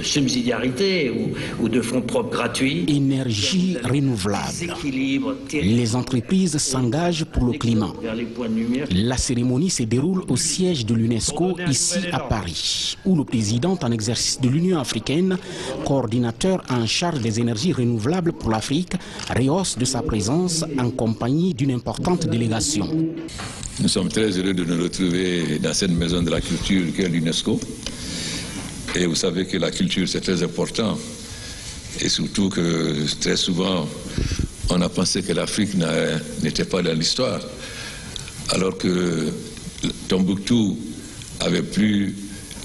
subsidiarité ou de fonds propres gratuits. Énergie renouvelable. Les entreprises s'engagent pour le climat. La cérémonie se déroule au siège de l'UNESCO ici à Paris, où le président en exercice de l'Union africaine, coordinateur en charge des énergies renouvelables pour l'Afrique, rehausse de sa présence en compagnie d'une importante délégation. Nous sommes très heureux de nous retrouver dans cette maison de la culture qu'est l'UNESCO. Et vous savez que la culture, c'est très important. Et surtout que très souvent, on a pensé que l'Afrique n'était pas dans l'histoire. Alors que Tombouctou avait plus,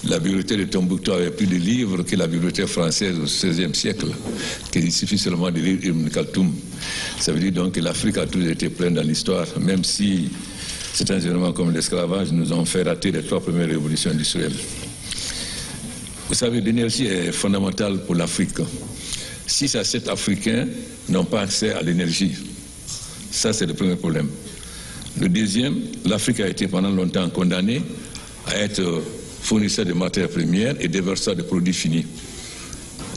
la bibliothèque de Tombouctou avait plus de livres que la bibliothèque française au XVIe siècle, qu'il suffit seulement de lire Ibn Khaltoum. Ça veut dire donc que l'Afrique a toujours été pleine dans l'histoire, même si certains événements comme l'esclavage nous ont fait rater les 3 premières révolutions industrielles. Vous savez, l'énergie est fondamentale pour l'Afrique. 6 à 7 Africains n'ont pas accès à l'énergie. Ça, c'est le premier problème. Le deuxième, l'Afrique a été pendant longtemps condamnée à être fournisseur de matières premières et déverseur de produits finis.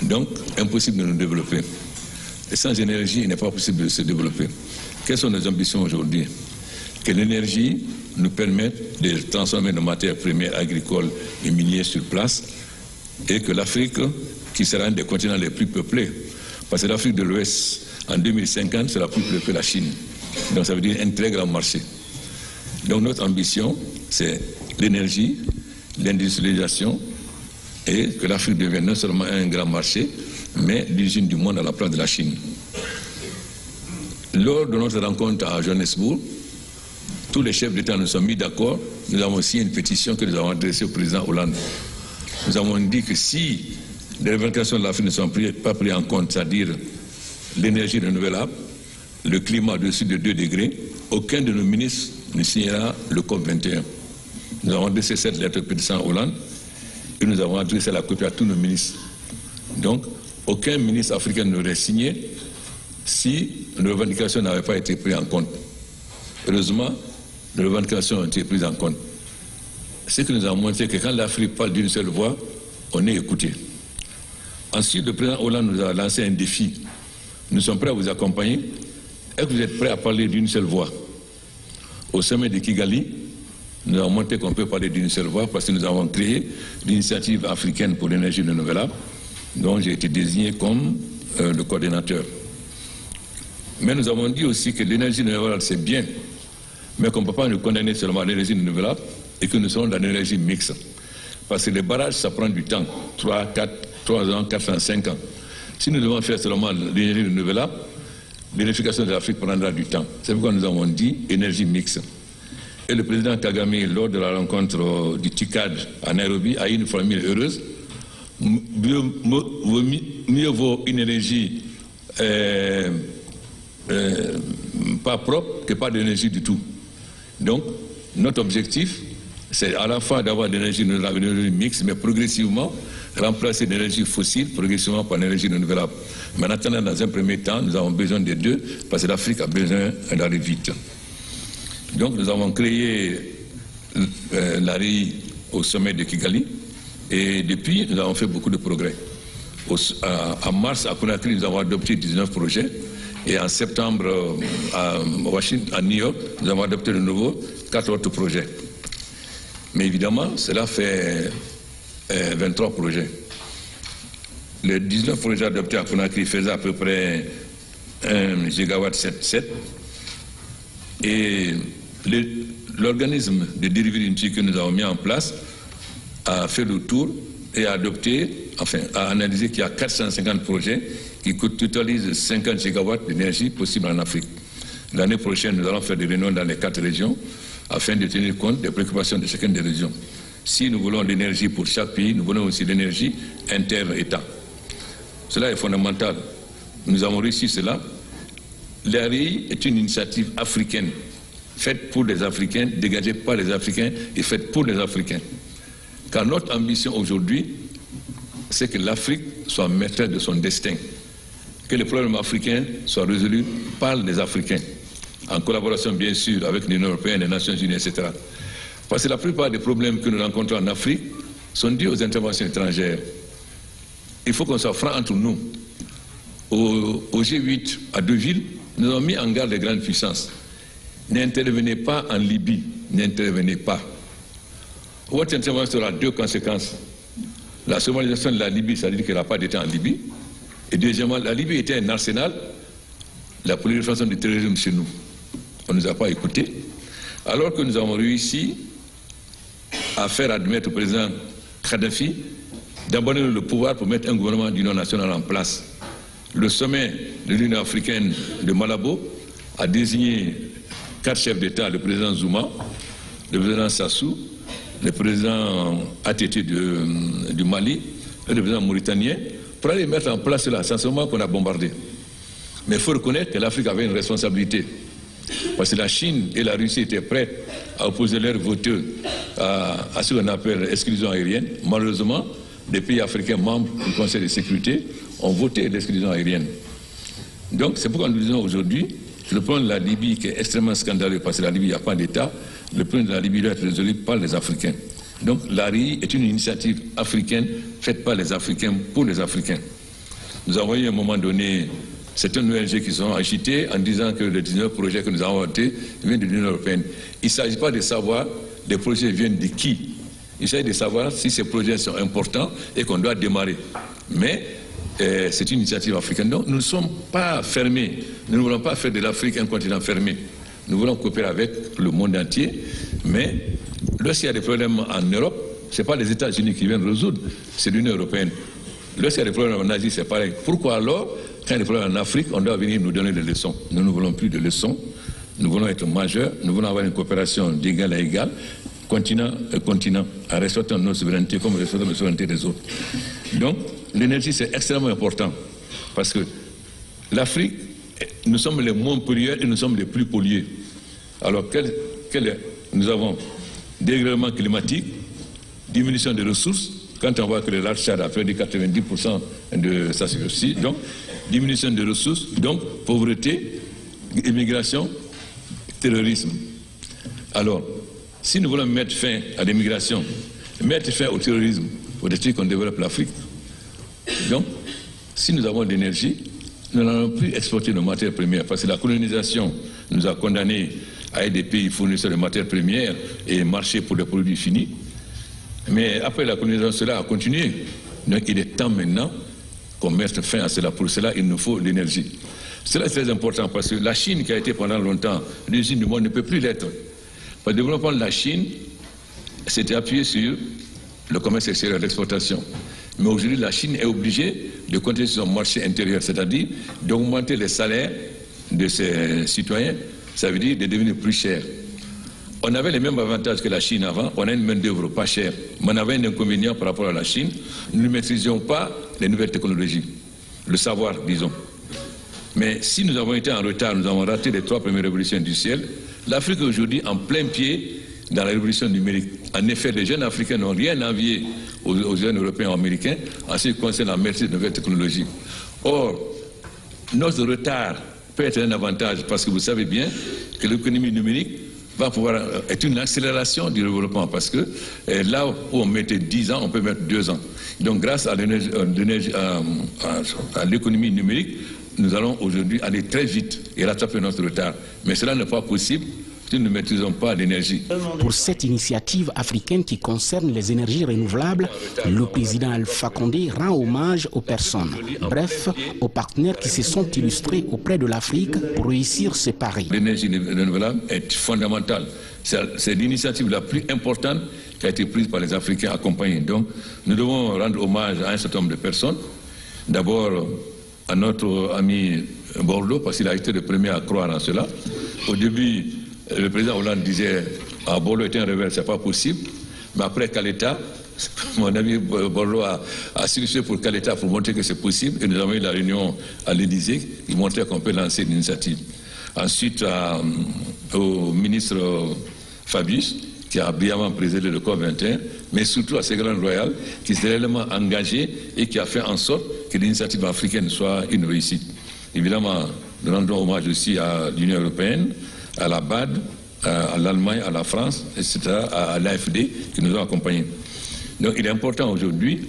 Donc, impossible de nous développer. Et sans énergie, il n'est pas possible de se développer. Quelles sont nos ambitions aujourd'hui? Que l'énergie nous permette de transformer nos matières premières agricoles et minières sur place, et que l'Afrique, qui sera un des continents les plus peuplés, parce que l'Afrique de l'Ouest, en 2050, sera plus peuplée que la Chine. Donc ça veut dire un très grand marché. Donc notre ambition, c'est l'énergie, l'industrialisation, et que l'Afrique devienne non seulement un grand marché, mais l'usine du monde à la place de la Chine. Lors de notre rencontre à Johannesburg, tous les chefs d'État nous sont mis d'accord. Nous avons signé une pétition que nous avons adressée au président Hollande. Nous avons dit que si les revendications de l'Afrique ne sont pas prises en compte, c'est-à-dire l'énergie renouvelable, le climat au-dessus de 2 degrés, aucun de nos ministres ne signera le COP21. Nous avons adressé cette lettre au président Hollande et nous avons adressé la copie à tous nos ministres. Donc, aucun ministre africain n'aurait signé si les revendications n'avaient pas été prises en compte. Heureusement, les revendications ont été prises en compte. Ce que nous avons montré, que quand l'Afrique parle d'une seule voix, on est écouté. Ensuite, le président Hollande nous a lancé un défi. Nous sommes prêts à vous accompagner. Est-ce que vous êtes prêts à parler d'une seule voix? Au sommet de Kigali, nous avons montré qu'on peut parler d'une seule voix parce que nous avons créé l'initiative africaine pour l'énergie renouvelable, dont j'ai été désigné comme le coordinateur. Mais nous avons dit aussi que l'énergie renouvelable, c'est bien, mais qu'on ne peut pas nous condamner seulement à l'énergie renouvelable et que nous serons dans l'énergie mixte. Parce que les barrages, ça prend du temps, 3 ans, 4 ans, 5 ans. Si nous devons faire seulement l'énergie renouvelable, l'électrification de l'Afrique prendra du temps. C'est pourquoi nous avons dit énergie mixte. Et le président Kagame, lors de la rencontre du TICAD à Nairobi, a eu une formule heureuse. Mieux vaut une énergie pas propre que pas d'énergie du tout. Donc, notre objectif, c'est à la fois d'avoir de l'énergie renouvelable et de l'énergie mixte, mais progressivement remplacer l'énergie fossile progressivement par l'énergie renouvelable. Mais en attendant, dans un premier temps, nous avons besoin des deux, parce que l'Afrique a besoin d'aller vite. Donc nous avons créé l'ARI au sommet de Kigali, et depuis, nous avons fait beaucoup de progrès. En mars, à Conakry, nous avons adopté 19 projets, et en septembre, à Washington, à New York, nous avons adopté de nouveau 4 autres projets. Mais évidemment, cela fait 23 projets. Les 19 projets adoptés à Conakry faisaient à peu près 1 gigawatt 7. Et l'organisme de delivery unity que nous avons mis en place a fait le tour et a adopté, enfin, a analysé qu'il y a 450 projets qui totalisent 50 gigawatts d'énergie possible en Afrique. L'année prochaine, nous allons faire des réunions dans les 4 régions afin de tenir compte des préoccupations de chacune des régions. Si nous voulons l'énergie pour chaque pays, nous voulons aussi l'énergie inter-État. Cela est fondamental. Nous avons réussi cela. L'ARI est une initiative africaine, faite pour les Africains, dégagée par les Africains et faite pour les Africains. Car notre ambition aujourd'hui, c'est que l'Afrique soit maîtresse de son destin, que les problèmes africains soient résolus par les Africains, en collaboration bien sûr avec l'Union européenne, les Nations unies, etc. Parce que la plupart des problèmes que nous rencontrons en Afrique sont dus aux interventions étrangères. il faut qu'on soit franc entre nous. Au G8 à Deauville, nous avons mis en garde les grandes puissances. N'intervenez pas en Libye, n'intervenez pas. Votre intervention aura deux conséquences. La somalisation de la Libye, ça veut dire qu'elle n'a pas d'État en Libye. Et deuxièmement, la Libye était un arsenal, la prolifération du terrorisme chez nous. On ne nous a pas écoutés. Alors que nous avons réussi à faire admettre au président Kadhafi d'abandonner le pouvoir pour mettre un gouvernement d'union nationale en place. Le sommet de l'Union africaine de Malabo a désigné 4 chefs d'État, le président Zuma, le président Sassou, le président ATT du Mali et le président mauritanien, pour aller mettre en place là, c'est seulement qu'on a bombardé. Mais il faut reconnaître que l'Afrique avait une responsabilité. Parce que la Chine et la Russie étaient prêtes à opposer leurs voteurs à ce qu'on appelle l'exclusion aérienne. Malheureusement, les pays africains membres du Conseil de sécurité ont voté l'exclusion aérienne. Donc c'est pourquoi nous disons aujourd'hui, le problème de la Libye qui est extrêmement scandaleux, parce que la Libye, il n'y a pas d'État, le problème de la Libye doit être résolu par les Africains. Donc l'ARI est une initiative africaine faite par les Africains pour les Africains. Nous avons eu à un moment donné certaines ONG qui sont agitées en disant que les 19 projets que nous avons votés viennent de l'Union européenne. Il ne s'agit pas de savoir les projets viennent de qui. Il s'agit de savoir si ces projets sont importants et qu'on doit démarrer. Mais c'est une initiative africaine. Donc nous ne sommes pas fermés. Nous ne voulons pas faire de l'Afrique un continent fermé. Nous voulons coopérer avec le monde entier. Mais lorsqu'il y a des problèmes en Europe, ce n'est pas les États-Unis qui viennent résoudre, c'est l'Union européenne. Lorsqu'il y a des problèmes en Asie, c'est pareil. Pourquoi alors, quand il y a des problèmes en Afrique, on doit venir nous donner des leçons? Nous ne voulons plus de leçons. Nous voulons être majeurs. Nous voulons avoir une coopération d'égal à égal, continent à continent, en respectant nos souverainetés comme respectant les souverainetés des autres. Donc, l'énergie, c'est extrêmement important. Parce que l'Afrique, nous sommes les moins pollueurs et nous sommes les plus pollués. Alors, nous avons dérèglement climatique, diminution des ressources. Quand on voit que le lac Tchad a perdu 90% de sa superficie, donc diminution des ressources, donc pauvreté, immigration, terrorisme. Alors, si nous voulons mettre fin à l'immigration, mettre fin au terrorisme, il faut dire qu'on développe l'Afrique. Donc, si nous avons de l'énergie, nous n'allons plus exporter nos matières premières, parce que la colonisation nous a condamnés à être des pays fournisseurs de matières premières et marcher pour des produits finis. Mais après la colonisation, cela a continué. Donc il est temps maintenant qu'on mette fin à cela. Pour cela, il nous faut l'énergie. Cela est très important parce que la Chine, qui a été pendant longtemps l'usine du monde, ne peut plus l'être. Le développement de la Chine s'était appuyé sur le commerce extérieur, l'exportation. Mais aujourd'hui, la Chine est obligée de continuer sur son marché intérieur, c'est-à-dire d'augmenter les salaires de ses citoyens, ça veut dire de devenir plus cher. On avait les mêmes avantages que la Chine avant, on a une main-d'œuvre pas chère, mais on avait un inconvénient par rapport à la Chine, nous ne maîtrisions pas les nouvelles technologies, le savoir, disons. Mais si nous avons été en retard, nous avons raté les 3 premières révolutions industrielles, l'Afrique est aujourd'hui en plein pied dans la révolution numérique. En effet, les jeunes Africains n'ont rien à envier aux jeunes Européens ou Américains en ce qui concerne la maîtrise de nouvelles technologies. Or, notre retard peut être un avantage parce que vous savez bien que l'économie numérique va pouvoir être une accélération du développement parce que là où on mettait 10 ans, on peut mettre 2 ans. Donc grâce à l'économie numérique, nous allons aujourd'hui aller très vite et rattraper notre retard. Mais cela n'est pas possible si nous ne maîtrisons pas l'énergie. Pour cette initiative africaine qui concerne les énergies renouvelables, le président Alpha Condé rend hommage aux personnes, bref, aux partenaires qui se sont illustrés auprès de l'Afrique pour réussir ce pari. L'énergie renouvelable est fondamentale. C'est l'initiative la plus importante qui a été prise par les Africains accompagnés. Donc, nous devons rendre hommage à un certain nombre de personnes. D'abord, à notre ami Borloo, parce qu'il a été le premier à croire en cela. Au début, le président Hollande disait « Ah, Borloo est un rebelle, c'est pas possible ». Mais après Kaleta, mon ami Borloo a suivi pour Kaleta pour montrer que c'est possible. Et nous avons eu la réunion à l'Élysée qui montrait qu'on peut lancer une initiative. Ensuite, au ministre Fabius, qui a brillamment présidé le COP 21, mais surtout à Ségolène Royal, qui s'est réellement engagé et qui a fait en sorte que l'initiative africaine soit une réussite. Évidemment, nous rendons hommage aussi à l'Union européenne, à la BAD, à l'Allemagne, à la France, etc., à l'AFD, qui nous ont accompagnés. Donc il est important aujourd'hui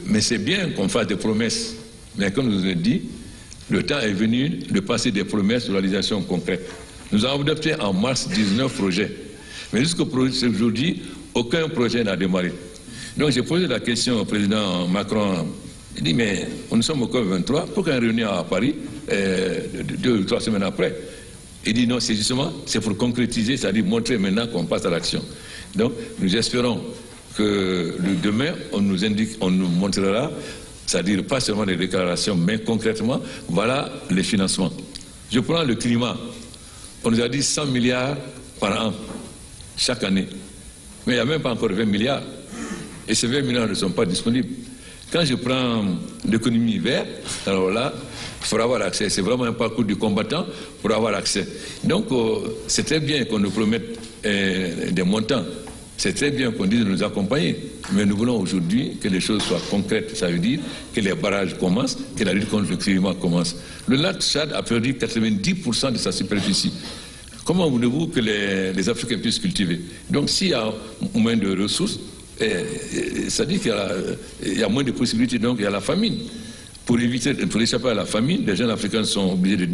Mais c'est bien qu'on fasse des promesses. Mais comme je vous l'ai dit, le temps est venu de passer des promesses de réalisation concrète. Nous avons adopté en mars 19 projets. Mais jusqu'aujourd'hui, aucun projet n'a démarré. Donc j'ai posé la question au président Macron. Il dit, mais nous sommes au COP23, pourquoi une réunion à Paris 2 ou 3 semaines après? Il dit non, c'est justement, c'est pour concrétiser, c'est-à-dire montrer maintenant qu'on passe à l'action. Donc nous espérons que demain, on nous montrera, c'est-à-dire pas seulement des déclarations, mais concrètement, voilà les financements. Je prends le climat. On nous a dit 100 milliards par an, chaque année. Mais il n'y a même pas encore 20 milliards. Et ces 20 milliards ne sont pas disponibles. Quand je prends l'économie verte, alors là, il faudra avoir accès. C'est vraiment un parcours du combattant pour avoir accès. Donc, c'est très bien qu'on nous promette des montants. C'est très bien qu'on dise de nous accompagner. Mais nous voulons aujourd'hui que les choses soient concrètes. Ça veut dire que les barrages commencent, que la lutte contre le climat commence. Le lac Tchad a perdu 90% de sa superficie. Comment voulez-vous que les Africains puissent cultiver? Donc, s'il y a moins de ressources, ça dit qu'il y a moins de possibilités, donc il y a la famine. Pour échapper à la famine, les jeunes Africains sont obligés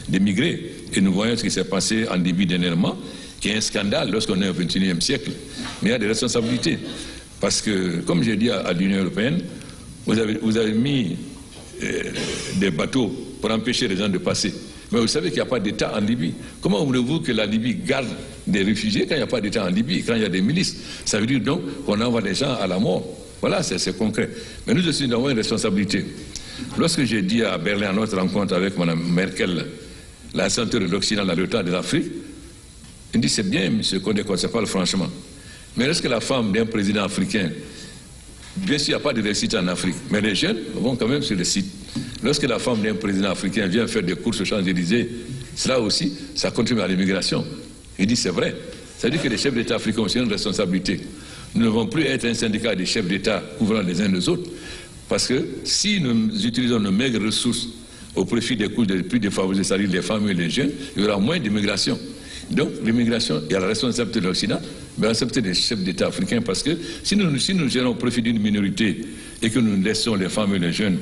d'émigrer. Et nous voyons ce qui s'est passé en Libye dernièrement, qui est un scandale lorsqu'on est au XXIe siècle. Mais il y a des responsabilités. Parce que, comme j'ai dit à l'Union européenne, vous avez mis des bateaux pour empêcher les gens de passer. Mais vous savez qu'il n'y a pas d'État en Libye. Comment voulez-vous que la Libye garde des réfugiés quand il n'y a pas d'État en Libye, quand il y a des milices? Ça veut dire donc qu'on envoie des gens à la mort. Voilà, c'est concret. Mais nous aussi, nous avons une responsabilité. Lorsque j'ai dit à Berlin, à notre rencontre avec Mme Merkel, la santé de l'Occident, la retard de l'Afrique, il dit c'est bien, M. Condé, qu'on ne parle franchement. Mais est-ce que la femme d'un président africain, bien sûr, il n'y a pas de réussite en Afrique, mais les jeunes vont quand même sur le site. Lorsque la femme d'un président africain vient faire des courses aux Champs-Élysées, cela aussi, ça contribue à l'immigration. Il dit c'est vrai. Ça veut dire que les chefs d'État africains ont aussi une responsabilité. Nous ne devons plus être un syndicat des chefs d'État couvrant les uns les autres. Parce que si nous utilisons nos maigres ressources au profit des couches les plus défavorisées, c'est-à-dire les femmes et les jeunes, il y aura moins d'immigration. Donc l'immigration, il y a la responsabilité de l'Occident, mais la responsabilité des chefs d'État africains, parce que si nous gérons au profit d'une minorité et que nous laissons les femmes et les jeunes,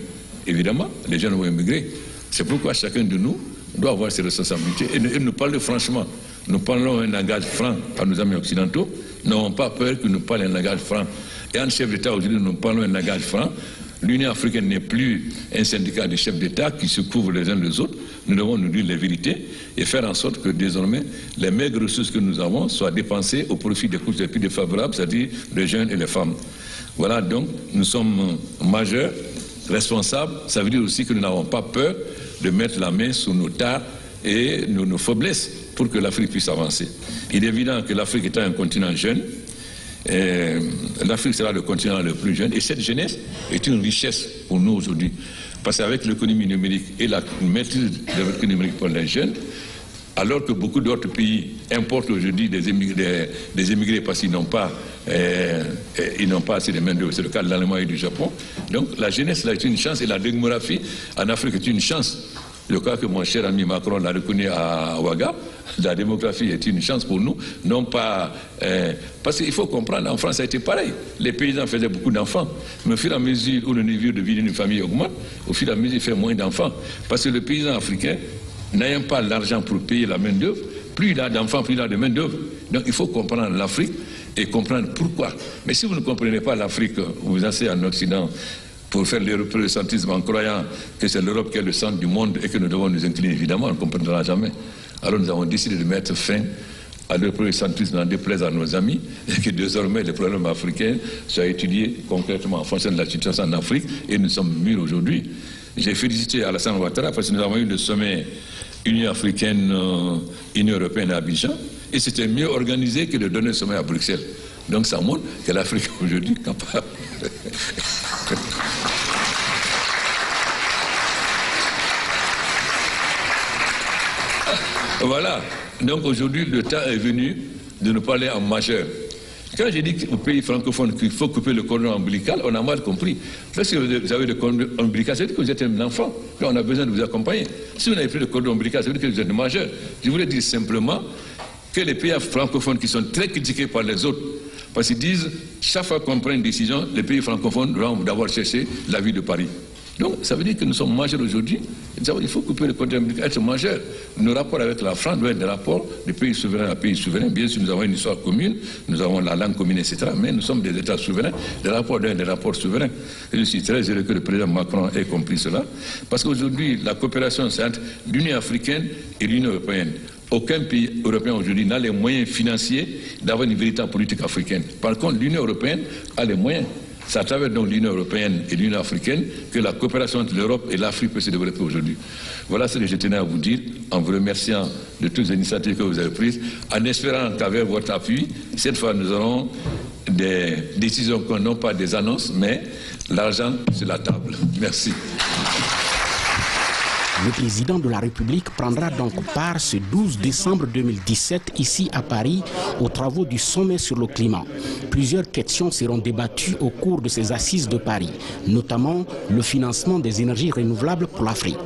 évidemment, les jeunes vont immigrer. C'est pourquoi chacun de nous doit avoir ses responsabilités. Et nous parlons franchement. Nous parlons un langage franc à nos amis occidentaux. Nous n'avons pas peur que nous parlions un langage franc. Et en chef d'État, aujourd'hui, nous parlons un langage franc. L'Union africaine n'est plus un syndicat de chefs d'État qui se couvrent les uns les autres. Nous devons nous dire les vérités et faire en sorte que désormais, les maigres ressources que nous avons soient dépensées au profit des couches les plus défavorables, c'est-à-dire les jeunes et les femmes. Voilà, donc, nous sommes majeurs, responsables. Ça veut dire aussi que nous n'avons pas peur de mettre la main sur nos tares et nos faiblesses pour que l'Afrique puisse avancer. Il est évident que l'Afrique étant un continent jeune, l'Afrique sera le continent le plus jeune, et cette jeunesse est une richesse pour nous aujourd'hui. Parce qu'avec l'économie numérique et la maîtrise de l'économie numérique pour les jeunes, alors que beaucoup d'autres pays importent aujourd'hui des émigrés parce qu'ils n'ont pas assez de main-d'œuvre. C'est le cas de l'Allemagne et du Japon. Donc la jeunesse là est une chance et la démographie en Afrique est une chance. Je crois que mon cher ami Macron l'a reconnu à Ouaga. La démographie est une chance pour nous, non pas... parce qu'il faut comprendre, en France, ça a été pareil. Les paysans faisaient beaucoup d'enfants. Mais au fur et à mesure où le niveau de vie d'une famille augmente, au fur et à mesure, il fait moins d'enfants. Parce que le paysan africain, n'ayant pas l'argent pour payer la main-d'œuvre, plus il a d'enfants, plus il a de main-d'œuvre. Donc il faut comprendre l'Afrique et comprendre pourquoi. Mais si vous ne comprenez pas l'Afrique, vous vous asseyez en Occident pour faire l'européocentrisme en croyant que c'est l'Europe qui est le centre du monde et que nous devons nous incliner, évidemment, on ne comprendra jamais. Alors nous avons décidé de mettre fin à l'européocentrisme en déplaise à nos amis et que désormais les problèmes africains soient étudiés concrètement en fonction de la situation en Afrique et nous sommes mûrs aujourd'hui. J'ai félicité Alassane Ouattara parce que nous avons eu le sommet Union africaine, Union européenne à Abidjan et c'était mieux organisé que de donner le sommet à Bruxelles. Donc ça montre que l'Afrique aujourd'hui est capable. Voilà. Donc aujourd'hui, le temps est venu de nous parler en majeur. Quand j'ai dit aux pays francophones qu'il faut couper le cordon ombilical, on a mal compris. Parce que vous avez le cordon ombilical, ça veut dire que vous êtes un enfant. Là, on a besoin de vous accompagner. Si vous n'avez plus le cordon ombilical, ça veut dire que vous êtes majeur. Je voulais dire simplement que les pays francophones qui sont très critiqués par les autres, Parce qu'ils disent, chaque fois qu'on prend une décision, les pays francophones doivent d'abord chercher l'avis de Paris. Donc, ça veut dire que nous sommes majeurs aujourd'hui. Il faut couper le côté américain, être majeur. Nos rapports avec la France doivent être des rapports de pays souverains à pays souverains. Bien sûr, nous avons une histoire commune, nous avons la langue commune, etc. Mais nous sommes des États souverains. Les rapports doivent être des rapports souverains. Et je suis très heureux que le président Macron ait compris cela. Parce qu'aujourd'hui, la coopération, c'est entre l'Union africaine et l'Union européenne. Aucun pays européen aujourd'hui n'a les moyens financiers d'avoir une véritable politique africaine. Par contre, l'Union européenne a les moyens. C'est à travers donc l'Union européenne et l'Union africaine que la coopération entre l'Europe et l'Afrique peut se développer aujourd'hui. Voilà ce que je tenais à vous dire, en vous remerciant de toutes les initiatives que vous avez prises, en espérant qu'avec votre appui, cette fois nous aurons des décisions, non pas des annonces, mais l'argent sur la table. Merci. Le président de la République prendra donc part ce 12 décembre 2017 ici à Paris aux travaux du sommet sur le climat. Plusieurs questions seront débattues au cours de ces assises de Paris, notamment le financement des énergies renouvelables pour l'Afrique.